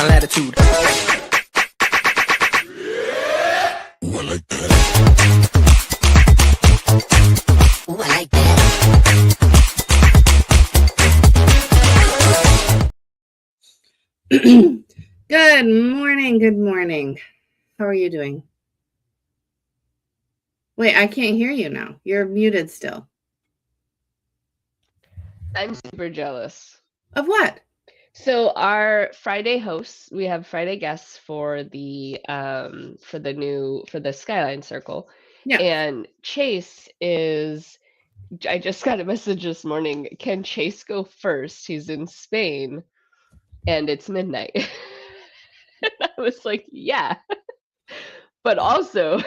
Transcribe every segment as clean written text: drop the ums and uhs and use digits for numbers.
my latitude. Ooh, I like that. Ooh, I like that. Good morning. Good morning. How are you doing? Wait, I can't hear you now. You're muted still. I'm super jealous. Of what? So our Friday hosts, we have Friday guests for the Skyline Circle. Yeah. And Chase is I just got a message this morning. Can Chase go first? He's in Spain and it's midnight. And I was like, yeah. But also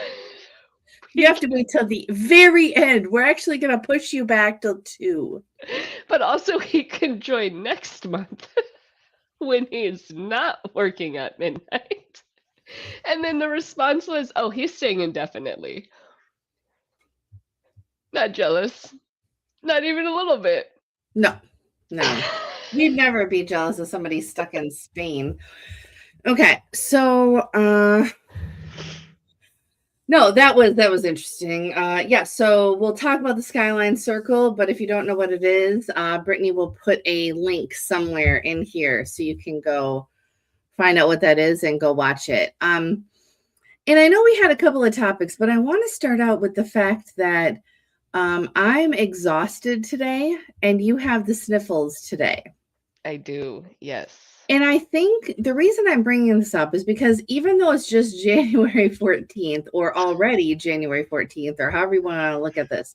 you have to wait till the very end. We're actually going to push you back till 2. But also he can join next month when he's not working at midnight. And then the response was, oh, he's staying indefinitely. Not jealous. Not even a little bit. No. We'd never be jealous of somebody stuck in Spain. Okay. So, no, that was interesting. Yeah, so we'll talk about the Skyline Circle, but if you don't know what it is, Brittany will put a link somewhere in here so you can go find out what that is and go watch it. And I know we had a couple of topics, but I want to start out with the fact that I'm exhausted today and you have the sniffles today. I do, yes. And I think the reason I'm bringing this up is because even though it's just January 14th or already January 14th or however you want to look at this,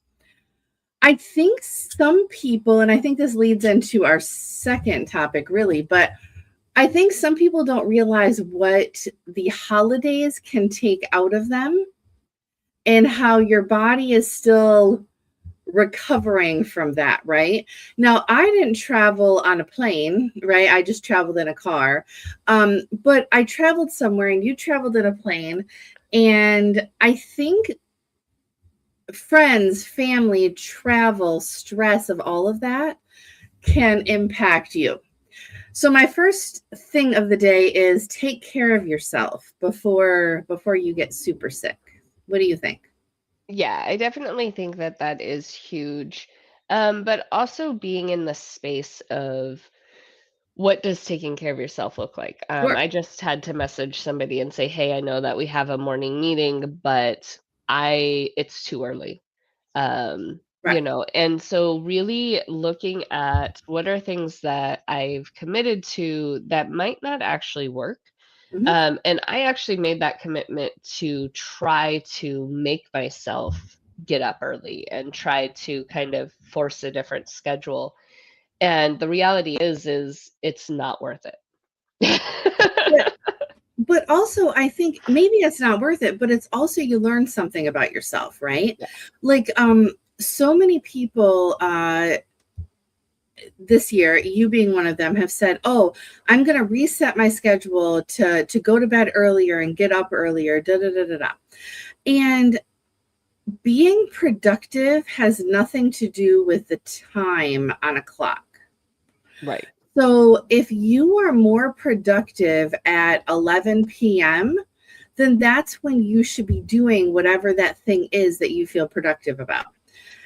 I think some people, and I think this leads into our second topic really, but I think some people don't realize what the holidays can take out of them and how your body is still recovering from that, right? Now, I didn't travel on a plane, right? I just traveled in a car. But I traveled somewhere and you traveled in a plane. And I think friends, family, travel, stress of all of that can impact you. So my first thing of the day is take care of yourself before you get super sick. What do you think? Yeah, I definitely think that that is huge. But also being in the space of what does taking care of yourself look like? Sure. I just had to message somebody and say, hey, I know that we have a morning meeting, but it's too early. Right. And so really looking at what are things that I've committed to that might not actually work. And I actually made that commitment to try to make myself get up early and try to kind of force a different schedule. And the reality is it's not worth it. But also, I think maybe it's not worth it, but it's also you learn something about yourself, right? Yeah. Like, so many people this year, you being one of them, have said, oh, I'm going to reset my schedule to go to bed earlier and get up earlier, da da da da da. And being productive has nothing to do with the time on a clock. Right. So if you are more productive at 11 p.m., then that's when you should be doing whatever that thing is that you feel productive about.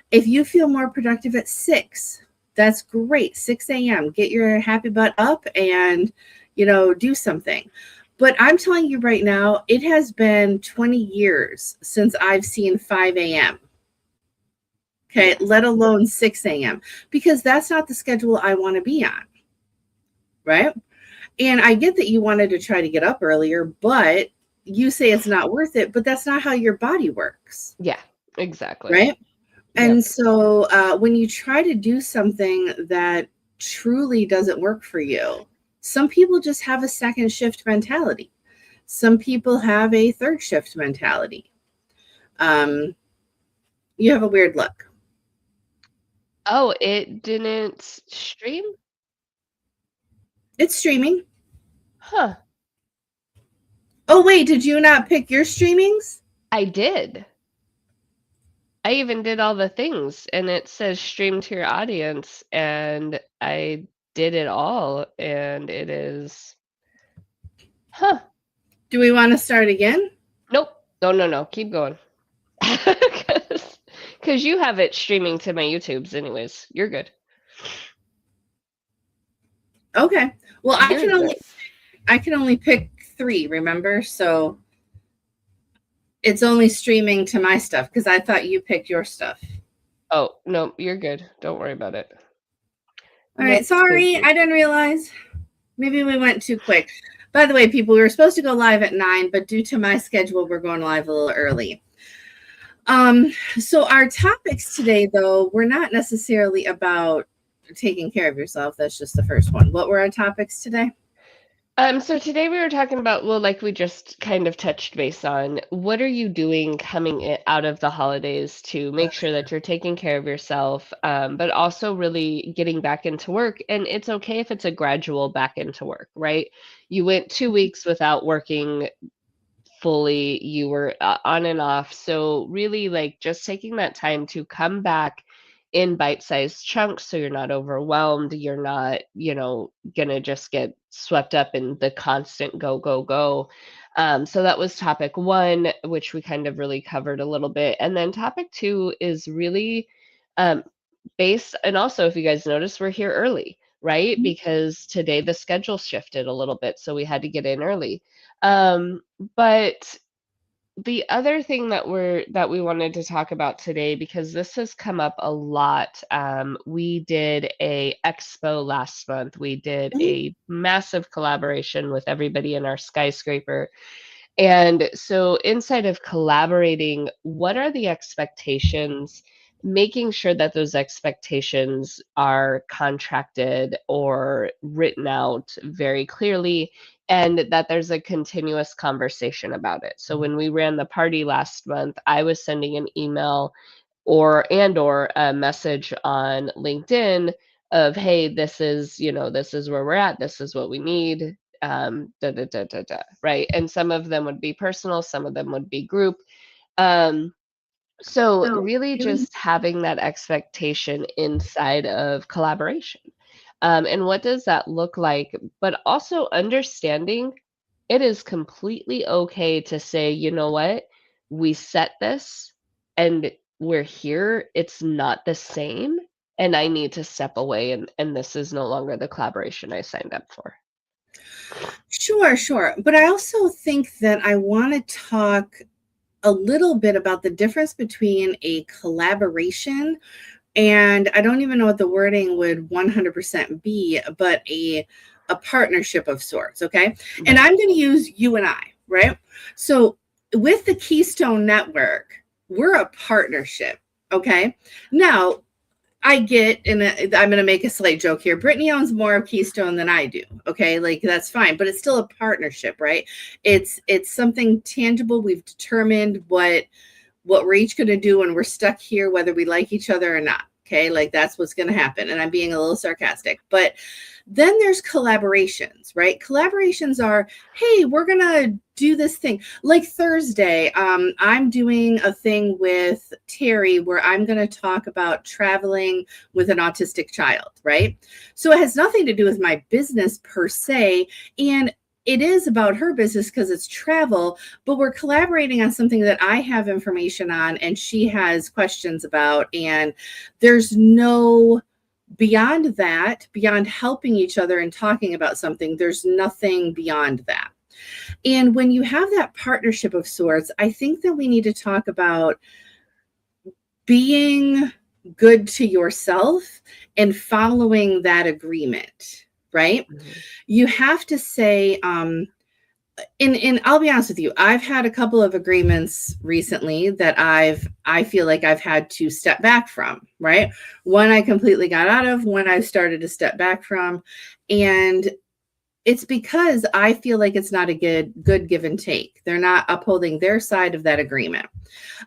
If you feel more productive at 6, that's great. 6 a.m. Get your happy butt up and, do something. But I'm telling you right now, it has been 20 years since I've seen 5 a.m. Okay, let alone 6 a.m. because that's not the schedule I want to be on. Right? And I get that you wanted to try to get up earlier, but you say it's not worth it, but that's not how your body works. Yeah, exactly. Right? And so when you try to do something that truly doesn't work for you, some people just have a second shift mentality. Some people have a third shift mentality. You have a weird look. Oh, it didn't stream? It's streaming. Huh. Oh, wait, did you not pick your streamings? I did. I even did all the things and it says stream to your audience and I did it all and it is Huh. Do we want to start again? Nope. No. Keep going. Because you have it streaming to my YouTubes anyways. You're good. Okay. Well, You're good. I can only pick 3, remember? So it's only streaming to my stuff because I thought you picked your stuff. Oh, no, you're good. Don't worry about it. All No right. Sorry, biggie. I didn't realize. Maybe we went too quick. By the way, people, we were supposed to go live at 9, but due to my schedule, we're going live a little early. So our topics today, though, were not necessarily about taking care of yourself. That's just the first one. What were our topics today? So today we were talking about, well, like we just kind of touched base on, what are you doing coming out of the holidays to make sure that you're taking care of yourself, but also really getting back into work. And it's okay if it's a gradual back into work, right? You went 2 weeks without working fully, you were on and off. So really like just taking that time to come back in bite-sized chunks so you're not overwhelmed, you're not, gonna just get swept up in the constant go, go, go. So that was topic one, which we kind of really covered a little bit. And then topic two is really um, based, and also if you guys notice, we're here early, right? Because today the schedule shifted a little bit, so we had to get in early. But the other thing that we wanted to talk about today, because this has come up a lot, we did a expo last month. We did a massive collaboration with everybody in our skyscraper. And so, inside of collaborating, what are the expectations? Making sure that those expectations are contracted or written out very clearly, and that there's a continuous conversation about it. So, when we ran the party last month, I was sending an email or a message on LinkedIn of, hey, this is where we're at, this is what we need, right? And some of them would be personal, some of them would be group. Um, so So really just having that expectation inside of collaboration. And what does that look like? But also understanding it is completely okay to say, you know what, we set this and we're here, it's not the same. And I need to step away, and this is no longer the collaboration I signed up for. Sure. But I also think that I want to talk a little bit about the difference between a collaboration and I don't even know what the wording would 100% be, but a partnership of sorts, okay? And I'm going to use you and I, right? So with the Keystone Network, we're a partnership, okay? Now, I get, and I'm going to make a slight joke here. Britney owns more of Keystone than I do. Okay, like that's fine, but it's still a partnership, right? It's something tangible. We've determined what we're each going to do, and we're stuck here whether we like each other or not. Okay, like that's what's going to happen. And I'm being a little sarcastic, but then there's collaborations, right? Collaborations are, hey, we're going to do this thing. Like Thursday, I'm doing a thing with Terry where I'm going to talk about traveling with an autistic child, right? So it has nothing to do with my business per se. And it is about her business because it's travel, but we're collaborating on something that I have information on and she has questions about. And there's no beyond that, beyond helping each other and talking about something, there's nothing beyond that. And when you have that partnership of sorts, I think that we need to talk about being good to yourself and following that agreement, right? Mm-hmm. You have to say, and I'll be honest with you, I've had a couple of agreements recently that I feel like I've had to step back from, right? One I completely got out of, one I started to step back from. And it's because I feel like it's not a good give and take. They're not upholding their side of that agreement.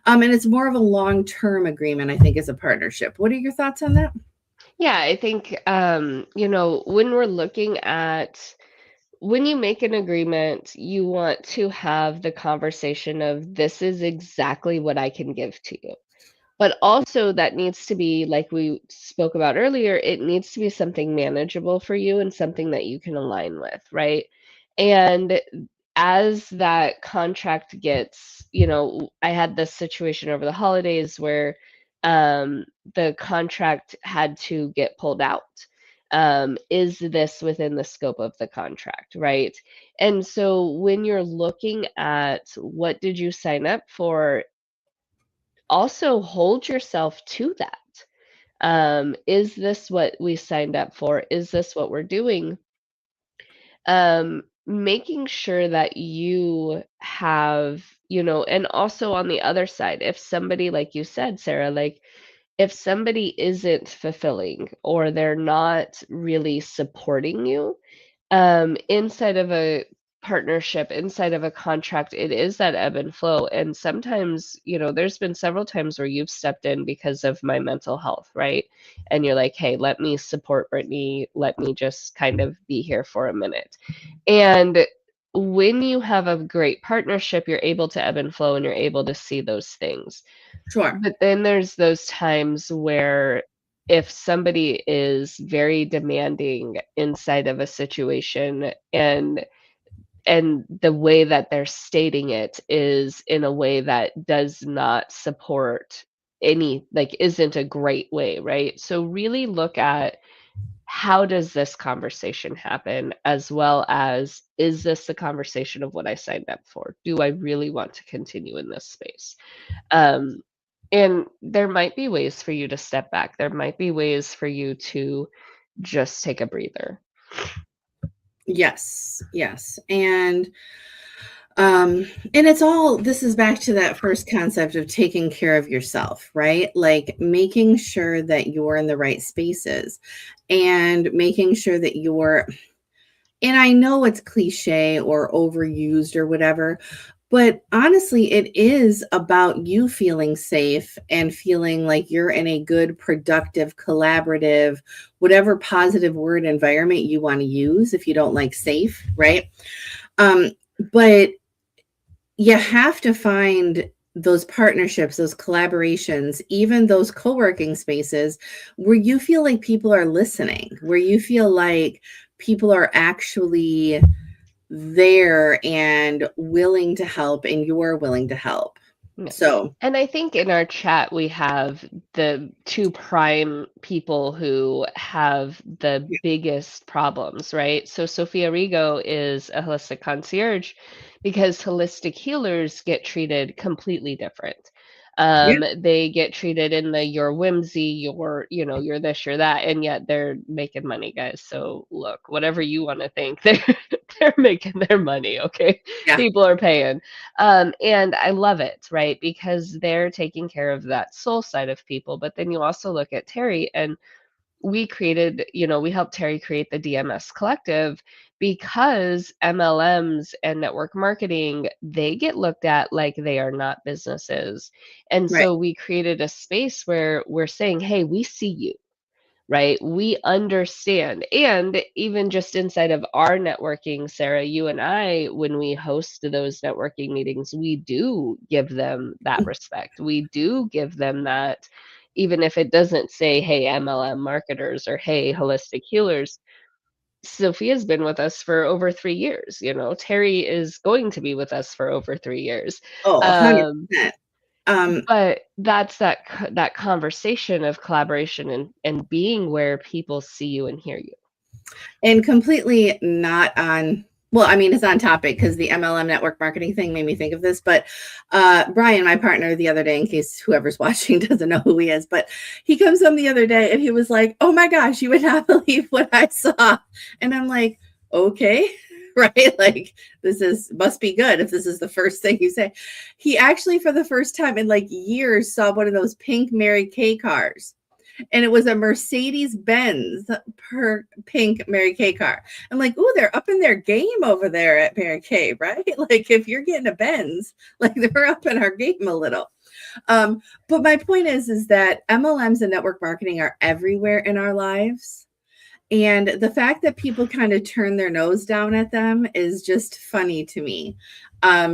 And it's more of a long-term agreement, I think, as a partnership. What are your thoughts on that? Yeah, I think, when we're looking at when you make an agreement, you want to have the conversation of this is exactly what I can give to you. But also that needs to be, like we spoke about earlier, it needs to be something manageable for you and something that you can align with, right? And as that contract gets, I had this situation over the holidays where the contract had to get pulled out. Is this within the scope of the contract, right? And so when you're looking at what did you sign up for, also hold yourself to that. Is this what we signed up for? Is this what we're doing? Making sure that you have, and also on the other side, if somebody, like you said, Sarah, like if somebody isn't fulfilling or they're not really supporting you, inside of a partnership, inside of a contract, it is that ebb and flow. And sometimes, there's been several times where you've stepped in because of my mental health, right? And you're like, hey, let me support Brittany. Let me just kind of be here for a minute. And when you have a great partnership, you're able to ebb and flow and you're able to see those things. Sure. But then there's those times where if somebody is very demanding inside of a situation and the way that they're stating it is in a way that does not support any, like, isn't a great way, right? So really look at how does this conversation happen, as well as is this the conversation of what I signed up for? Do I really want to continue in this space? Um, and there might be ways for you to step back. There might be ways for you to just take a breather. Yes. Yes. And it's all, this is back to that first concept of taking care of yourself, right? Like making sure that you're in the right spaces and making sure that you're, and I know it's cliche or overused or whatever, but honestly, it is about you feeling safe and feeling like you're in a good, productive, collaborative, whatever positive word environment you want to use if you don't like safe, right? But you have to find those partnerships, those collaborations, even those co-working spaces where you feel like people are listening, where you feel like people are actually there and willing to help and you're willing to help. Yeah. So, And I think in our chat, we have the two prime people who have the yeah, biggest problems, right? So Sophia Rigo is a holistic concierge because holistic healers get treated completely different. yeah. They get treated in the you're whimsy, you're this, you're that, and yet they're making money, guys. So look, whatever you want to think, they're making their money, okay? Yeah. People are paying. And I love it, right? Because they're taking care of that soul side of people. But then you also look at Terry, and we helped Terry create the DMS Collective because MLMs and network marketing, they get looked at like they are not businesses. And Right. so we created a space where we're saying, hey, we see you, right? We understand. And even just inside of our networking, Sarah, you and I, when we host those networking meetings, we do give them that respect. We do give them that, even if it doesn't say, hey, MLM marketers or hey, holistic healers. Sophia's been with us for over 3 years. Terry is going to be with us for over 3 years. Oh, Um, 100%. Um, but that's that conversation of collaboration and being where people see you and hear you. and completely not on, well, I mean, it's on topic because the MLM network marketing thing made me think of this. But Brian, my partner, the other day, in case whoever's watching doesn't know who he is, but he comes home the other day and he was like, oh my gosh, you would not believe what I saw. And I'm like, okay. Right? Like must be good if this is the first thing you say. He actually, for the first time in like years, saw one of those pink Mary Kay cars. And it was a Mercedes Benz per pink Mary Kay car. I'm like, ooh, they're up in their game over there at Mary Kay, right? Like if you're getting a Benz, like they're up in our game a little. But my point is that MLMs and network marketing are everywhere in our lives. And the fact that people kind of turn their nose down at them is just funny to me,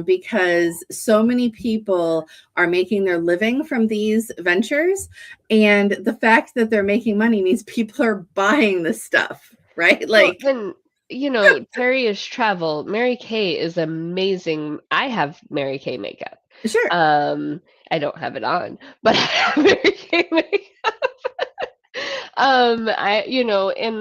because so many people are making their living from these ventures. And the fact that they're making money means people are buying the stuff, right? Well, Like, and Terry is travel. Mary Kay is amazing. I have Mary Kay makeup. Sure. Um, I don't have it on, but I have Mary Kay makeup. And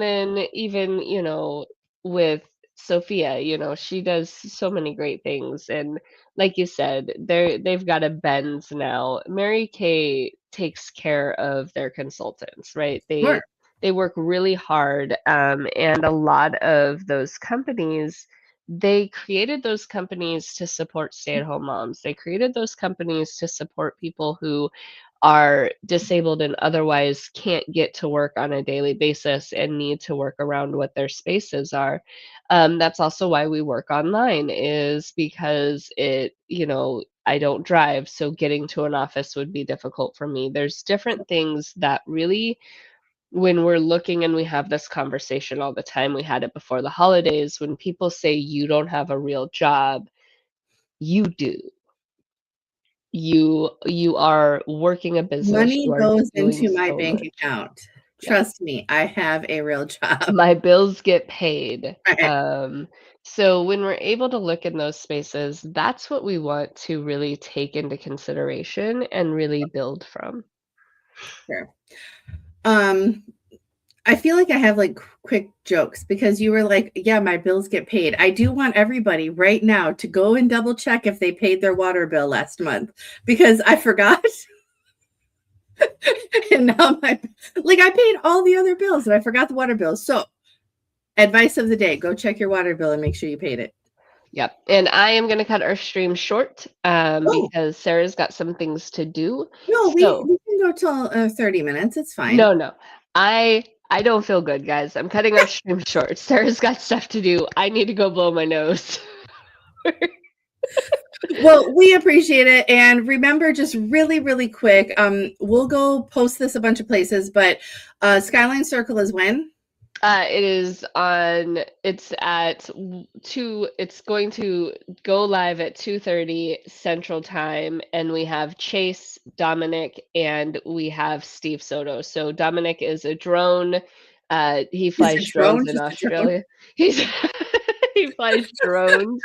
then even, with Sophia, she does so many great things. And like you said, they've got a bend now. Mary Kay takes care of their consultants, right? Sure. They work really hard, and a lot of those companies, they created those companies to support stay-at-home moms. They created those companies to support people who are disabled and otherwise can't get to work on a daily basis and need to work around what their spaces are. That's also why we work online, is because I don't drive, so getting to an office would be difficult for me. There's different things that really, when we're looking, and we have this conversation all the time, we had it before the holidays, when people say you don't have a real job, you do. You are working a business, Money you are goes doing into my so bank much. account. Yeah. Trust me, I have a real job. My bills get paid. Right. So when we're able to look in those spaces, that's what we want to really take into consideration and really build from. Sure. Um, I feel like I have like quick jokes because you were like, yeah, my bills get paid. I do want everybody right now to go and double check if they paid their water bill last month because I forgot. And now I paid all the other bills and I forgot the water bill. So, advice of the day, go check your water bill and make sure you paid it. Yep. And I am going to cut our stream short, Oh, because Sarah's got some things to do. no, So, we can go till 30 minutes. It's fine. no, no. I don't feel good, guys. I'm cutting our stream short. Sarah's got stuff to do. I need to go blow my nose. Well, we appreciate it. And remember, just really, really quick, we'll go post this a bunch of places, but Skyline Circle is when? It's going to go live at 2:30 Central Time, and we have Chase, Dominic, and we have Steve Soto. So Dominic is a drone. He Is flies it drone? drones in Just a drone? Australia. He's he flies drones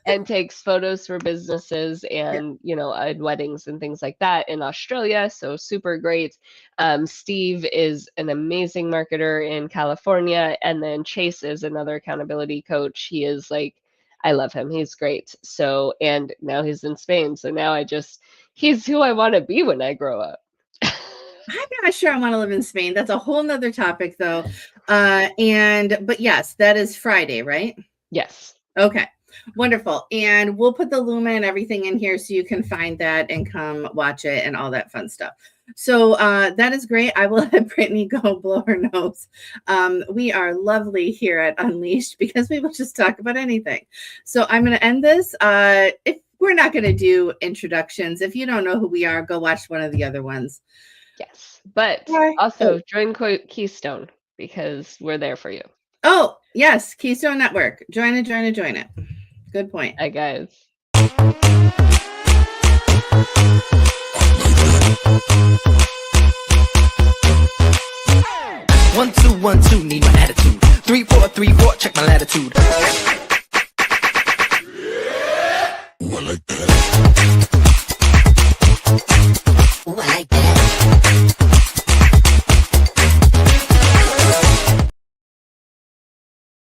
and takes photos for businesses Yeah. and, at weddings and things like that in Australia. So super great. Steve is an amazing marketer in California. And then Chase is another accountability coach. He is like, I love him. He's great. So, and now he's in Spain. So now he's who I want to be when I grow up. I'm not sure I want to live in Spain. That's a whole nother topic though. But yes, that is Friday, right? Yes. Okay. Wonderful. And we'll put the Luma and everything in here so you can find that and come watch it and all that fun stuff. So that is great. I will let Brittany go blow her nose. We are lovely here at Unleashed because we will just talk about anything. So I'm going to end this. If we're not going to do introductions, if you don't know who we are, go watch one of the other ones. Yes. But also join Keystone because we're there for you. Oh, yes. Keystone Network. Join it. Good point. Hi, guys. 1 2 1 2, need my attitude. 3 4 3 4, check my latitude.